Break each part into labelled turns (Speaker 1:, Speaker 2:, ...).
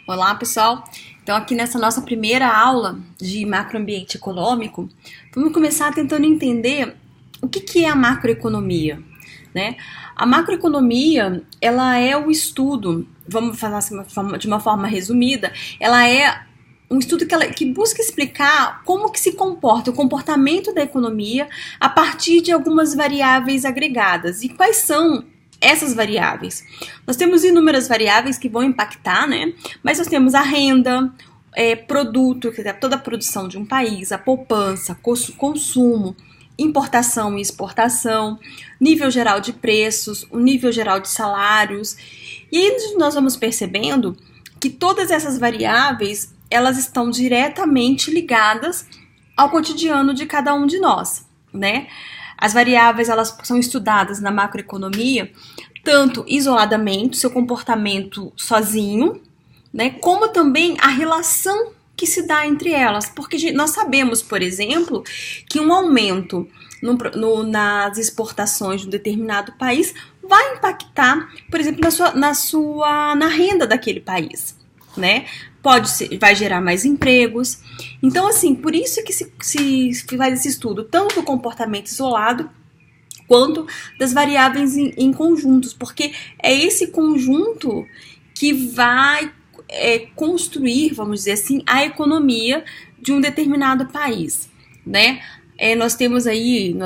Speaker 1: Olá, pessoal! Então, aqui nessa nossa primeira aula de macroambiente econômico, vamos começar tentando entender o que é a macroeconomia, né? A macroeconomia, ela é o estudo, vamos falar assim, de uma forma resumida, ela é um estudo que busca explicar como que se comporta o comportamento da economia a partir de algumas variáveis agregadas. E quais são essas variáveis? Nós temos inúmeras variáveis que vão impactar, né? Mas nós temos a renda, produto, quer dizer, toda a produção de um país, a poupança, consumo, importação e exportação, nível geral de preços, o nível geral de salários. E aí nós vamos percebendo que todas essas variáveis, elas estão diretamente ligadas ao cotidiano de cada um de nós, né? As variáveis, elas são estudadas na macroeconomia, tanto isoladamente, seu comportamento sozinho, né, como também a relação que se dá entre elas, porque nós sabemos, por exemplo, que um aumento nas exportações de um determinado país vai impactar, por exemplo, na renda daquele país, né? Vai gerar mais empregos. Então, assim, por isso que se faz esse estudo, tanto do comportamento isolado, quanto das variáveis em conjuntos, porque é esse conjunto que vai construir, vamos dizer assim, a economia de um determinado país, né? Nós temos aí,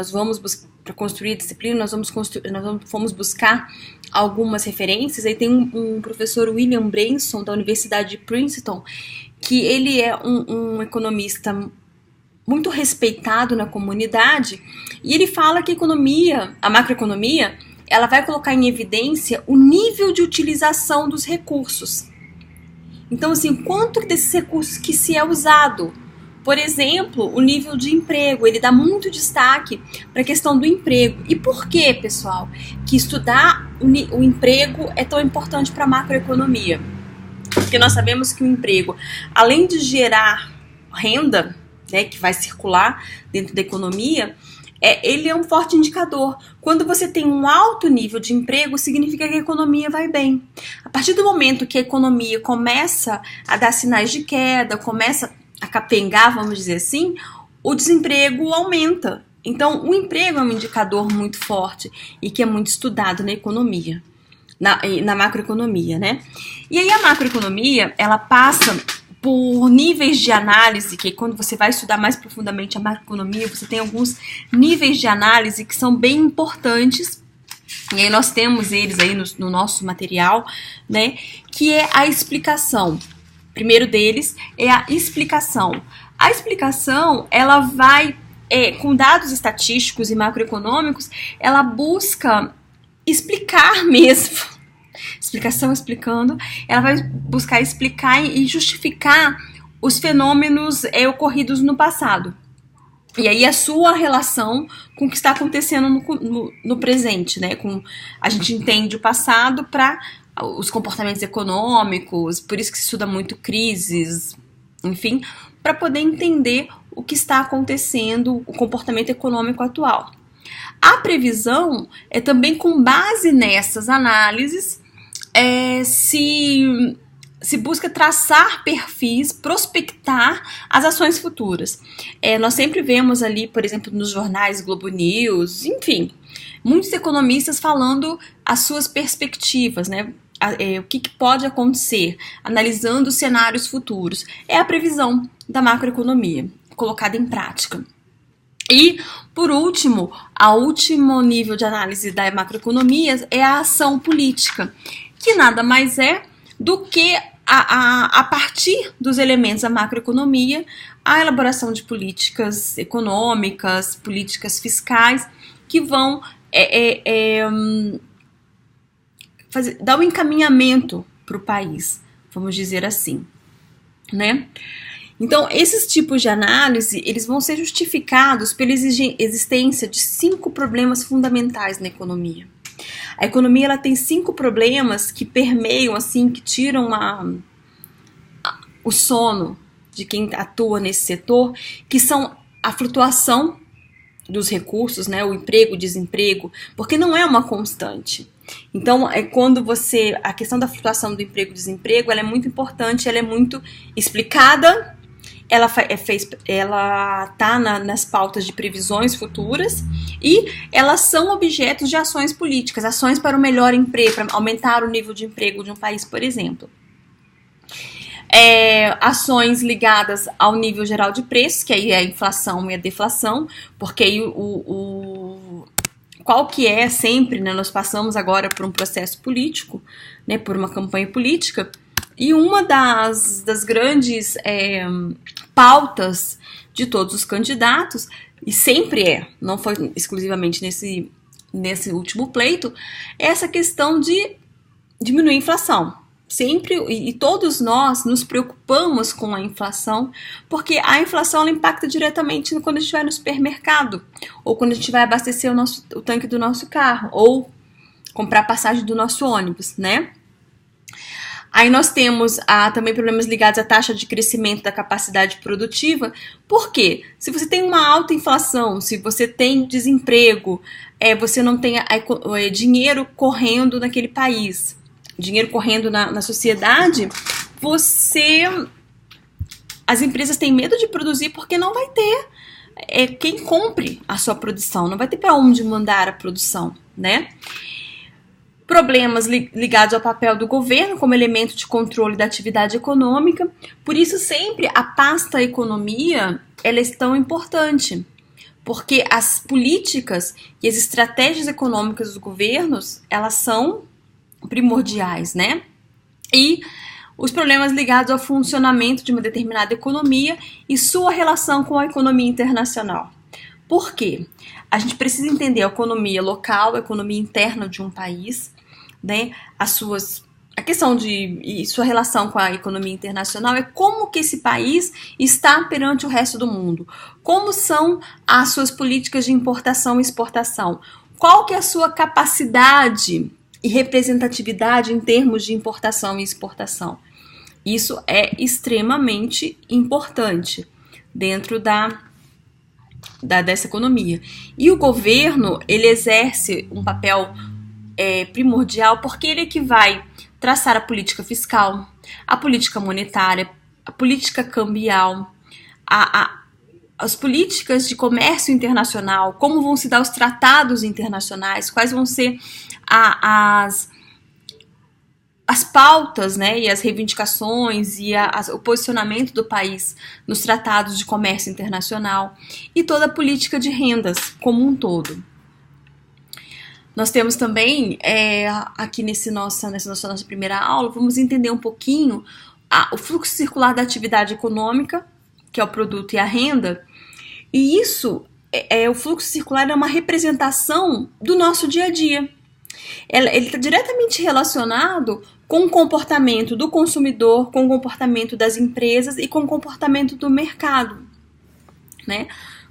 Speaker 1: para construir a disciplina, nós fomos buscar algumas referências. Aí tem um professor, William Branson, da Universidade de Princeton, que ele é um economista muito respeitado na comunidade, e ele fala que a macroeconomia, ela vai colocar em evidência o nível de utilização dos recursos. Então, assim, quanto desses recursos que se é usado? Por exemplo, o nível de emprego, ele dá muito destaque para a questão do emprego. E por que, pessoal, que estudar o emprego é tão importante para a macroeconomia? Porque nós sabemos que o emprego, além de gerar renda, né, que vai circular dentro da economia, ele é um forte indicador. Quando você tem um alto nível de emprego, significa que a economia vai bem. A partir do momento que a economia começa a dar sinais de queda, começa a capengar, vamos dizer assim, o desemprego aumenta. Então, o emprego é um indicador muito forte e que é muito estudado na economia, na macroeconomia, né? E aí a macroeconomia, ela passa por níveis de análise, que quando você vai estudar mais profundamente a macroeconomia, você tem alguns níveis de análise que são bem importantes, e aí nós temos eles aí no nosso material, né, que é a explicação. O primeiro deles é a explicação. A explicação, ela vai, com dados estatísticos e macroeconômicos, ela busca explicar mesmo. Explicação explicando, ela vai buscar explicar e justificar os fenômenos ocorridos no passado. E aí a sua relação com o que está acontecendo no presente, né? A gente entende o passado para os comportamentos econômicos, por isso que se estuda muito crises, enfim, para poder entender o que está acontecendo, o comportamento econômico atual. A previsão é também com base nessas análises, se busca traçar perfis, prospectar as ações futuras. Nós sempre vemos ali, por exemplo, nos jornais Globo News, enfim, muitos economistas falando as suas perspectivas, né? O que pode acontecer, analisando os cenários futuros. É a previsão da macroeconomia colocada em prática. E, por último, o último nível de análise da macroeconomia é a ação política, que nada mais é do que, a partir dos elementos da macroeconomia, a elaboração de políticas econômicas, políticas fiscais, que vão dar um encaminhamento para o país, vamos dizer assim, né? Então, esses tipos de análise, eles vão ser justificados pela existência de 5 problemas fundamentais na economia. A economia, ela tem 5 problemas que permeiam, assim, que tiram o sono de quem atua nesse setor, que são a flutuação dos recursos, né, o emprego, o desemprego, porque não é uma constante. Então, quando a questão da flutuação do emprego e desemprego, ela é muito importante, ela é muito explicada, ela está nas pautas de previsões futuras e elas são objetos de ações políticas, ações para o melhor emprego, para aumentar o nível de emprego de um país, por exemplo. Ações ligadas ao nível geral de preços, que aí é a inflação e a deflação, porque aí qual que é sempre, né, nós passamos agora por um processo político, né, por uma campanha política, e uma das grandes pautas de todos os candidatos, e sempre não foi exclusivamente nesse último pleito, é essa questão de diminuir a inflação. Sempre, e todos nós nos preocupamos com a inflação, porque a inflação ela impacta diretamente quando a gente vai no supermercado, ou quando a gente vai abastecer o tanque do nosso carro, ou comprar passagem do nosso ônibus, né? Aí nós temos também problemas ligados à taxa de crescimento da capacidade produtiva. Por quê? Se você tem uma alta inflação, se você tem desemprego, você não tem dinheiro correndo naquele país, dinheiro correndo na sociedade, as empresas têm medo de produzir porque não vai ter quem compre a sua produção, não vai ter para onde mandar a produção, né? Problemas ligados ao papel do governo como elemento de controle da atividade econômica. Por isso, sempre a pasta economia ela é tão importante, porque as políticas e as estratégias econômicas dos governos, elas são primordiais, né? E os problemas ligados ao funcionamento de uma determinada economia e sua relação com a economia internacional. Por quê? A gente precisa entender a economia local, a economia interna de um país, né? A questão e sua relação com a economia internacional é como que esse país está perante o resto do mundo, como são as suas políticas de importação e exportação, qual que é a sua capacidade e representatividade em termos de importação e exportação. Isso é extremamente importante dentro dessa economia. E o governo, ele exerce um papel primordial porque ele é que vai traçar a política fiscal, a política monetária, a política cambial, as políticas de comércio internacional, como vão se dar os tratados internacionais, quais vão ser as pautas, né, e as reivindicações e o posicionamento do país nos tratados de comércio internacional e toda a política de rendas como um todo. Nós temos também, aqui nessa nossa primeira aula, vamos entender um pouquinho o fluxo circular da atividade econômica, que é o produto e a renda, e isso, o fluxo circular é uma representação do nosso dia a dia. Ele está diretamente relacionado com o comportamento do consumidor, com o comportamento das empresas e com o comportamento do mercado, né?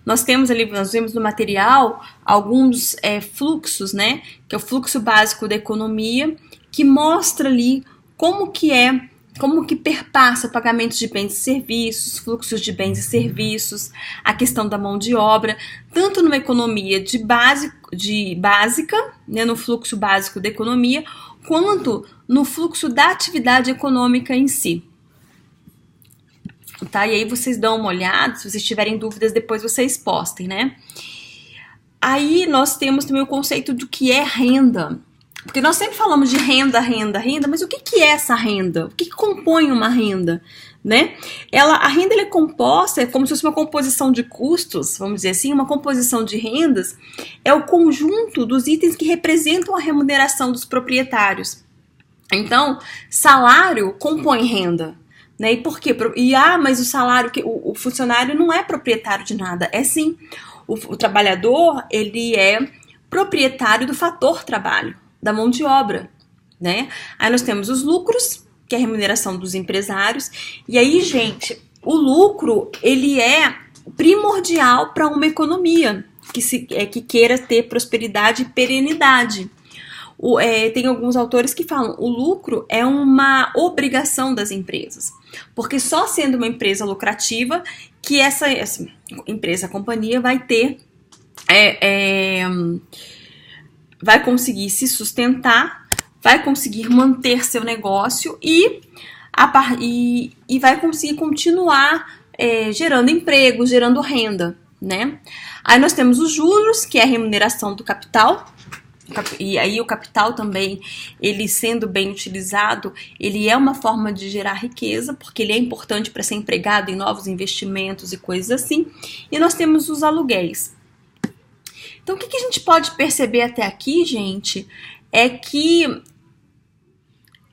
Speaker 1: Nós vemos no material alguns fluxos, né? Que é o fluxo básico da economia, que mostra ali como que perpassa pagamentos de bens e serviços, fluxos de bens e serviços, a questão da mão de obra, tanto numa economia básica, né, no fluxo básico da economia, quanto no fluxo da atividade econômica em si. Tá? E aí vocês dão uma olhada, se vocês tiverem dúvidas, depois vocês postem, né? Aí nós temos também o conceito do que é renda. Porque nós sempre falamos de renda, mas o que é essa renda? O que compõe uma renda? Né? A renda é composta, é como se fosse uma composição de custos, vamos dizer assim, uma composição de rendas, é o conjunto dos itens que representam a remuneração dos proprietários. Então, salário compõe renda. Né? E por quê? Mas o salário, o funcionário não é proprietário de nada. É sim, o trabalhador, ele é proprietário do fator trabalho, da mão de obra, né? Aí nós temos os lucros, que é a remuneração dos empresários. E aí, gente, o lucro, ele é primordial para uma economia que queira ter prosperidade e perenidade. Tem alguns autores que falam o lucro é uma obrigação das empresas, porque só sendo uma empresa lucrativa que essa companhia vai ter vai conseguir se sustentar, vai conseguir manter seu negócio e vai conseguir continuar gerando emprego, gerando renda, né? Aí nós temos os juros, que é a remuneração do capital, e aí o capital também, ele sendo bem utilizado, ele é uma forma de gerar riqueza, porque ele é importante para ser empregado em novos investimentos e coisas assim. E nós temos os aluguéis. Então o que a gente pode perceber até aqui, gente, é que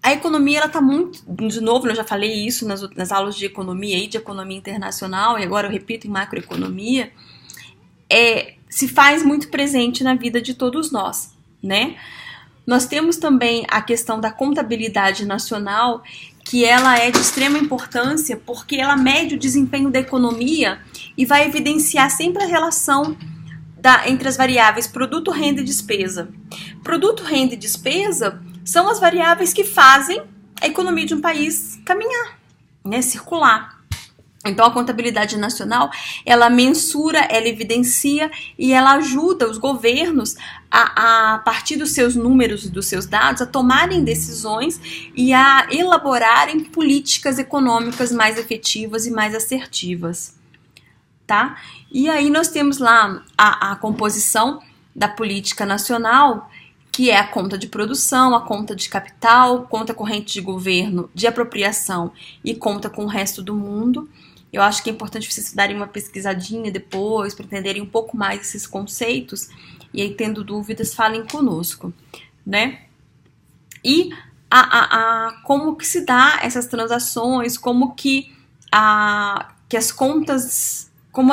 Speaker 1: a economia, ela tá muito, de novo, eu já falei isso nas aulas de economia e de economia internacional, e agora eu repito em macroeconomia, se faz muito presente na vida de todos nós, né? Nós temos também a questão da contabilidade nacional, que ela é de extrema importância porque ela mede o desempenho da economia e vai evidenciar sempre a relação entre as variáveis produto, renda e despesa. Produto, renda e despesa são as variáveis que fazem a economia de um país caminhar, né, circular. Então, a contabilidade nacional, ela mensura, ela evidencia e ela ajuda os governos a partir dos seus números e dos seus dados, a tomarem decisões e a elaborarem políticas econômicas mais efetivas e mais assertivas, tá? E aí nós temos lá a composição da política nacional, que é a conta de produção, a conta de capital, conta corrente de governo, de apropriação e conta com o resto do mundo. Eu acho que é importante vocês darem uma pesquisadinha depois, para entenderem um pouco mais esses conceitos, e aí, tendo dúvidas, falem conosco, né? E como que se dá essas transações, como que as contas, como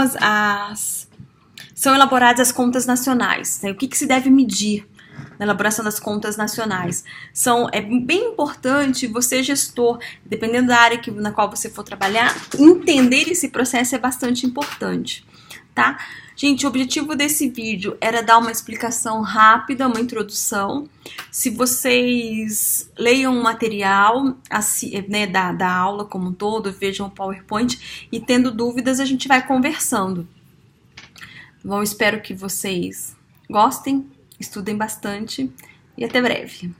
Speaker 1: são elaboradas as contas nacionais, né? O que se deve medir na elaboração das contas nacionais. É bem importante você, gestor, dependendo da área na qual você for trabalhar, entender esse processo é bastante importante, tá? Gente, o objetivo desse vídeo era dar uma explicação rápida, uma introdução. Se vocês leiam o material, né, da aula como um todo, vejam o PowerPoint e, tendo dúvidas, a gente vai conversando. Bom, espero que vocês gostem, estudem bastante e até breve.